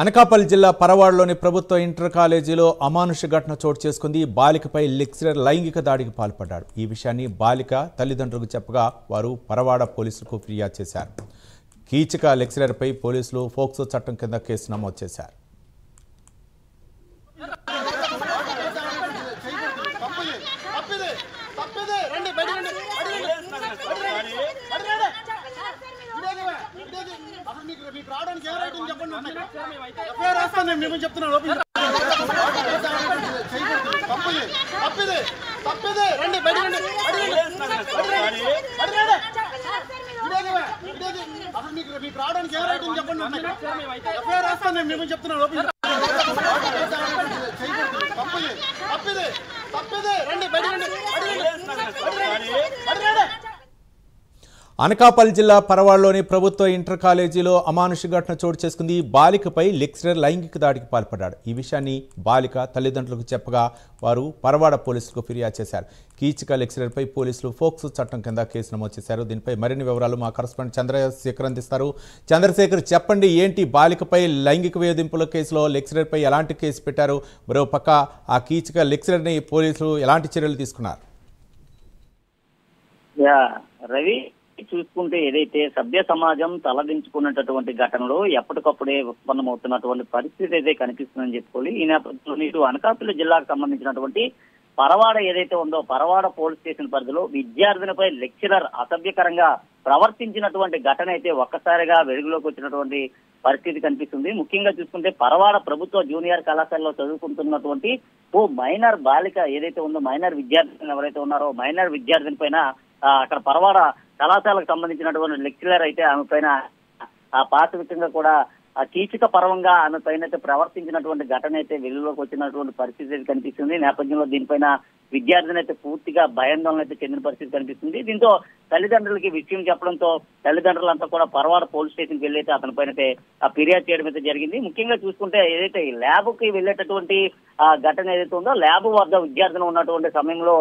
అనకాపల్లి జిల్లా పరవాడలోని ప్రభుత్వ ఇంటర్ కాలేజీలో అమానుష ఘటన చోటు చేసుకుంది. బాలికపై లెక్చరర్ లైంగిక దాడికి పాల్పడ్డాడు. ఈ విషయాన్ని బాలిక తల్లిదండ్రులకు చెప్పగా వారు పరవాడ పోలీసులకు ఫిర్యాదు చేశారు. కీచక లెక్చరర్పై పోలీసులు ఫోక్సో చట్టం కింద కేసు నమోదు చేశారు. అనకాపల్లి జిల్లా పరవాడలోని ప్రభుత్వ ఇంటర్ కాలేజీలో అమానుష ఘటన చోటు చేసుకుంది. బాలికపై లెక్చరర్ లైంగిక దాడికి పాల్పడ్డాడు. ఈ విషయాన్ని బాలిక తల్లిదండ్రులకు చెప్పగా వారు పరవాడ పోలీసులకు ఫిర్యాదు చేశారు. కీచక లెక్చరర్పై పోలీసులు ఫోక్సో చట్టం కింద కేసు నమోదు చేశారు. దీనిపై మరిన్ని వివరాలు మా కరెస్పాండెంట్ చంద్రశేఖర్ అందిస్తారు. చంద్రశేఖర్, చెప్పండి, ఏంటి బాలికపై లైంగిక వేధింపుల కేసులో లెక్చరర్పై ఎలాంటి కేసు పెట్టారు? మరో పక్క ఆ కీచక లెక్చరర్ని పోలీసులు ఎలాంటి చర్యలు తీసుకున్నారు? రవి, చూసుకుంటే ఏదైతే సభ్య సమాజం తలదించుకున్నటువంటి ఘటనలో ఎప్పటికప్పుడే ఉత్పన్నమవుతున్నటువంటి పరిస్థితి అయితే కనిపిస్తుందని చెప్పుకోవాలి. ఈ నేపథ్యంలో ఇటు అనకాపల్లి జిల్లాకు సంబంధించినటువంటి పరవాడ ఏదైతే ఉందో పరవాడ పోలీస్ స్టేషన్ పరిధిలో విద్యార్థినిపై లెక్చరర్ అసభ్యకరంగా ప్రవర్తించినటువంటి ఘటన అయితే ఒక్కసారిగా వెలుగులోకి వచ్చినటువంటి పరిస్థితి కనిపిస్తుంది. ముఖ్యంగా చూసుకుంటే పరవాడ ప్రభుత్వ జూనియర్ కళాశాలలో చదువుకుంటున్నటువంటి ఓ మైనర్ బాలిక ఏదైతే ఉందో మైనర్ విద్యార్థిని ఎవరైతే ఉన్నారో మైనర్ విద్యార్థిని పైన అక్కడ పరవాడ కళాశాలకు సంబంధించినటువంటి లెక్చరర్ అయితే ఆమె పైన పాశవికంగా కూడా కీచక పర్వంగా ఆమె పైన అయితే ప్రవర్తించినటువంటి ఘటన అయితే వెలుగులోకి వచ్చినటువంటి పరిస్థితి కనిపిస్తుంది. నేపథ్యంలో దీనిపైన విద్యార్థిని అయితే పూర్తిగా భయాందోళన అయితే చెందిన పరిస్థితి కనిపిస్తుంది. దీంతో తల్లిదండ్రులకి విషయం చెప్పడంతో తల్లిదండ్రులంతా కూడా పరవాడ పోలీస్ స్టేషన్కి వెళ్ళి అయితే అతని పైన అయితే ఫిర్యాదు చేయడం అయితే జరిగింది. ముఖ్యంగా చూసుకుంటే ఏదైతే ల్యాబ్ కి వెళ్ళేటటువంటి ఘటన ఏదైతే ఉందో ల్యాబ్ వద్ద విద్యార్థిని ఉన్నటువంటి సమయంలో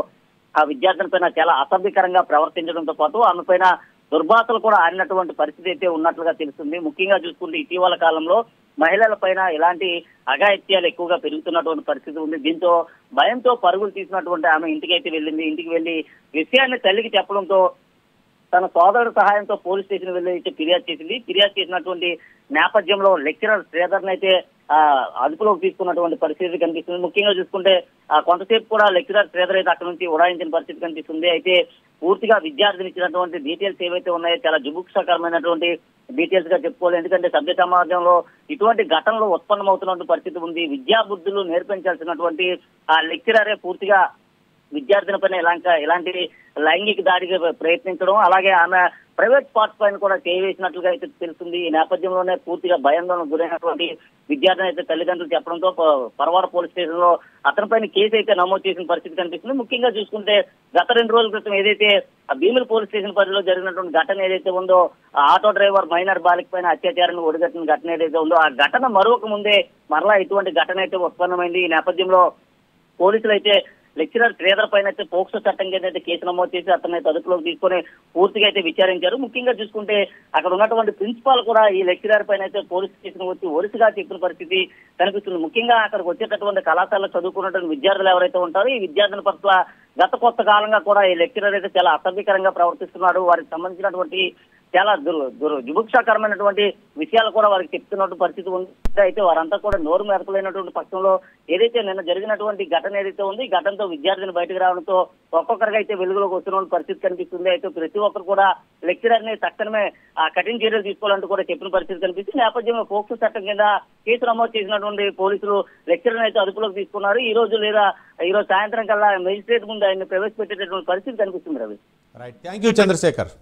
ఆ విద్యార్థిని పైన చాలా అసభ్యకరంగా ప్రవర్తించడంతో పాటు ఆమె పైన దుర్భాషలు కూడా ఆడినటువంటి పరిస్థితి అయితే ఉన్నట్లుగా తెలుస్తుంది. ముఖ్యంగా చూసుకుంటే ఇటీవల కాలంలో మహిళల పైన ఇలాంటి అఘాయిత్యాలు ఎక్కువగా పెరుగుతున్నటువంటి పరిస్థితి ఉంది. దీంతో భయంతో పరుగులు తీసినటువంటి ఆమె ఇంటికి అయితే వెళ్ళింది. ఇంటికి వెళ్లి విషయాన్ని తల్లికి చెప్పడంతో తన సోదరుడు సహాయంతో పోలీస్ స్టేషన్ వెళ్ళి అయితే ఫిర్యాదు చేసింది. ఫిర్యాదు చేసినటువంటి నేపథ్యంలో లెక్చరర్ శ్రీధర్ని అయితే అదుపులోకి తీసుకున్నటువంటి పరిస్థితి కనిపిస్తుంది. ముఖ్యంగా చూసుకుంటే కొంతసేపు కూడా లెక్చరర్ శ్రీధర్ అయితే అక్కడ నుంచి ఉడాయించిన పరిస్థితి కనిపిస్తుంది. అయితే పూర్తిగా విద్యార్థిని ఇచ్చినటువంటి డీటెయిల్స్ ఏవైతే ఉన్నాయో చాలా జుగుప్సకరమైనటువంటి డీటెయిల్స్ గా చెప్పుకోవాలి. ఎందుకంటే సభ్య సమాజంలో ఇటువంటి ఘటనలు ఉత్పన్నమవుతున్నటువంటి పరిస్థితి ఉంది. విద్యా బుద్ధులు నేర్పించాల్సినటువంటి ఆ లెక్చరరే పూర్తిగా విద్యార్థిని పైన ఇలాంటి లైంగిక దాడికి ప్రయత్నించడం, అలాగే ఆమె ప్రైవేట్ స్పాట్స్ పైన కూడా చేసినట్లుగా అయితే తెలుస్తుంది. ఈ నేపథ్యంలోనే పూర్తిగా భయాందోళనకు గురైనటువంటి విద్యార్థిని అయితే తల్లిదండ్రులు చెప్పడంతో పరవాడ పోలీస్ స్టేషన్ లో అతనిపైన కేసు అయితే నమోదు చేసిన పరిస్థితి కనిపిస్తుంది. ముఖ్యంగా చూసుకుంటే గత 2 రోజుల క్రితం ఏదైతే భీమిలి పోలీస్ స్టేషన్ పరిధిలో జరిగినటువంటి ఘటన ఏదైతే ఉందో ఆటో డ్రైవర్ మైనర్ బాలిక పైన అత్యాచారాన్ని ఒడిగట్టిన ఘటన ఏదైతే ఉందో ఆ ఘటన మరొక ముందే మరలా ఇటువంటి ఘటన అయితే ఉత్పన్నమైంది. ఈ నేపథ్యంలో పోలీసులు అయితే లెక్చరర్ శ్రీధర్ పైన అయితే పోక్సో చట్టం కింద అయితే కేసు నమోదు చేసి అతన్ని అదుపులోకి తీసుకొని పూర్తిగా అయితే విచారించారు. ముఖ్యంగా చూసుకుంటే అక్కడ ఉన్నటువంటి ప్రిన్సిపాల్ కూడా ఈ లెక్చరర్ పైన అయితే పోలీస్ స్టేషన్ వచ్చి వరుసగా చెప్పిన పరిస్థితి కనిపిస్తుంది. ముఖ్యంగా అక్కడికి వచ్చేటటువంటి కళాశాలలో చదువుకున్నటువంటి విద్యార్థులు ఎవరైతే ఉంటారో ఈ విద్యార్థుల పట్ల గత కొంత కాలంగా కూడా ఈ లెక్చరర్ అయితే చాలా అసభ్యకరంగా ప్రవర్తిస్తున్నాడు. వారికి సంబంధించినటువంటి చాలా జుగుప్సాకరమైనటువంటి విషయాలు కూడా వారికి చెప్తున్నటువంటి పరిస్థితి ఉంది. అయితే వారంతా కూడా నోరు మెదపలేనటువంటి పక్షంలో ఏదైతే నిన్న జరిగినటువంటి ఘటన ఏదైతే ఉంది ఈ ఘటనతో విద్యార్థిని బయటకు రావడంతో ఒక్కొక్కరికి అయితే వెలుగులోకి వస్తున్న పరిస్థితి కనిపిస్తుంది. అయితే ప్రతి ఒక్కరు కూడా లెక్చరర్ ని తక్షణమే కఠిన చర్యలు తీసుకోవాలంటూ కూడా చెప్పిన పరిస్థితి కనిపిస్తుంది. నేపథ్యంలో పోక్సో చట్టం కింద కేసు నమోదు చేసినటువంటి పోలీసులు లెక్చరర్ అయితే అదుపులోకి తీసుకున్నారు. ఈ రోజు సాయంత్రం కల్లా మెజిస్ట్రేట్ ముందు ఆయన ప్రవేశపెట్టేటటువంటి పరిస్థితి కనిపిస్తుంది. Ravi, right, thank you Chandrasekhar.